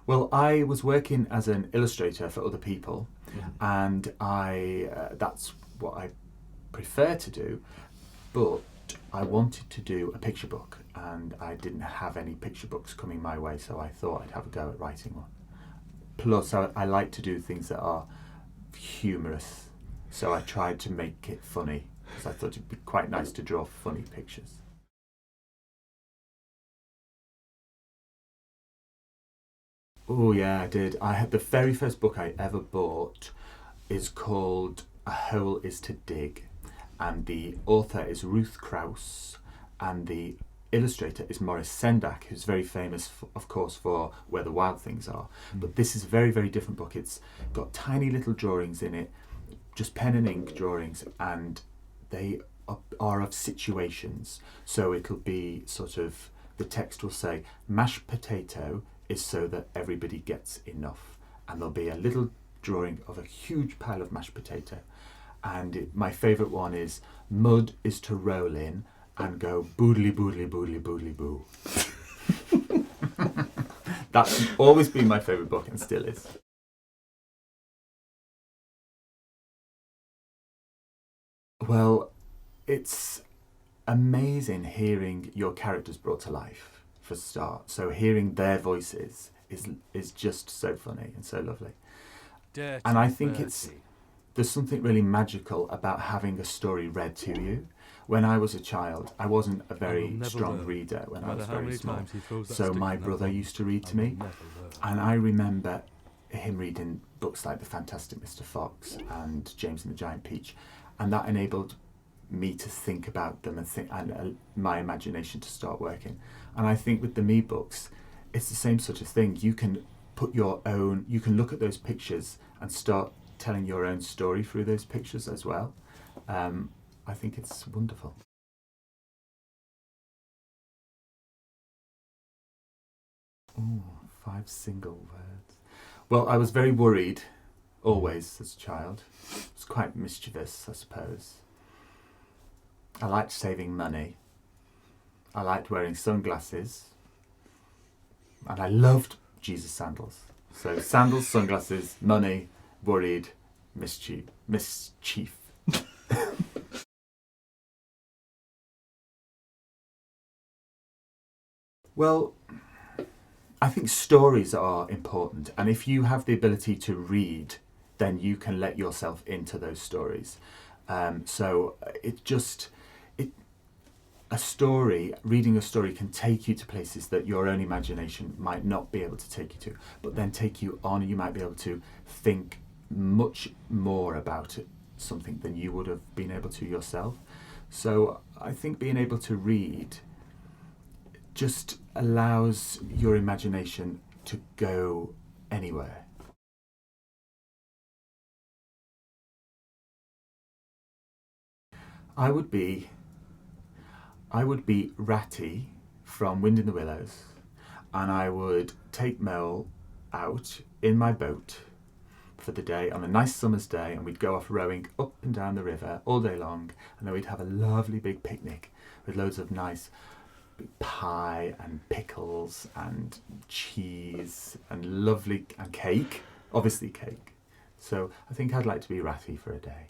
Well, I was working as an illustrator for other people, and that's what I prefer to do, but I wanted to do a picture book, and I didn't have any picture books coming my way, so I thought I'd have a go at writing one. Plus, I like to do things that are humorous, so I tried to make it funny, because I thought it'd be quite nice to draw funny pictures. Oh yeah, I did. I had the very first book I ever bought is called A Hole Is to Dig, and the author is Ruth Krauss, and the illustrator is Maurice Sendak, who's very famous, of course, for Where the Wild Things Are. But this is a very, very different book. It's got tiny little drawings in it, just pen and ink drawings, and they are of situations. So it'll be sort of, the text will say, mashed potato is so that everybody gets enough. And there'll be a little drawing of a huge pile of mashed potato. And my favourite one is, mud is to roll in and go boodly boodly boodly boodly boo. That's always been my favourite book and still is. Well, it's amazing hearing your characters brought to life, for a start. So hearing their voices is just so funny and so lovely. Dirty And I think Bertie. there's something really magical about having a story read to you. When I was a child, I wasn't a I will very never strong learn. reader when No I matter was how very many small. times he throws that So stick my in that brother pond, used to read I to will me, never learn. and I remember him reading books like The Fantastic Mr. Fox and James and the Giant Peach, and that enabled me to think about them and my imagination to start working. And I think with the me books, it's the same sort of thing. You can you can look at those pictures and start telling your own story through those pictures as well. I think it's wonderful. Oh, 5 single words. Well, I was very worried always as a child. I was quite mischievous, I suppose. I liked saving money. I liked wearing sunglasses. And I loved Jesus sandals. So sandals, sunglasses, money, worried, mischief. Well, I think stories are important, and if you have the ability to read, then you can let yourself into those stories. So it just it a story, reading a story can take you to places that your own imagination might not be able to take you to, but then take you on. You might be able to think much more about it, something than you would have been able to yourself. So I think being able to read just allows your imagination to go anywhere. I would be I would be Ratty from Wind in the Willows, and I would take Mel out in my boat for the day on a nice summer's day, and we'd go off rowing up and down the river all day long, and then we'd have a lovely big picnic with loads of nice pie and pickles and cheese and lovely and cake, obviously cake. So I think I'd like to be Ratty for a day.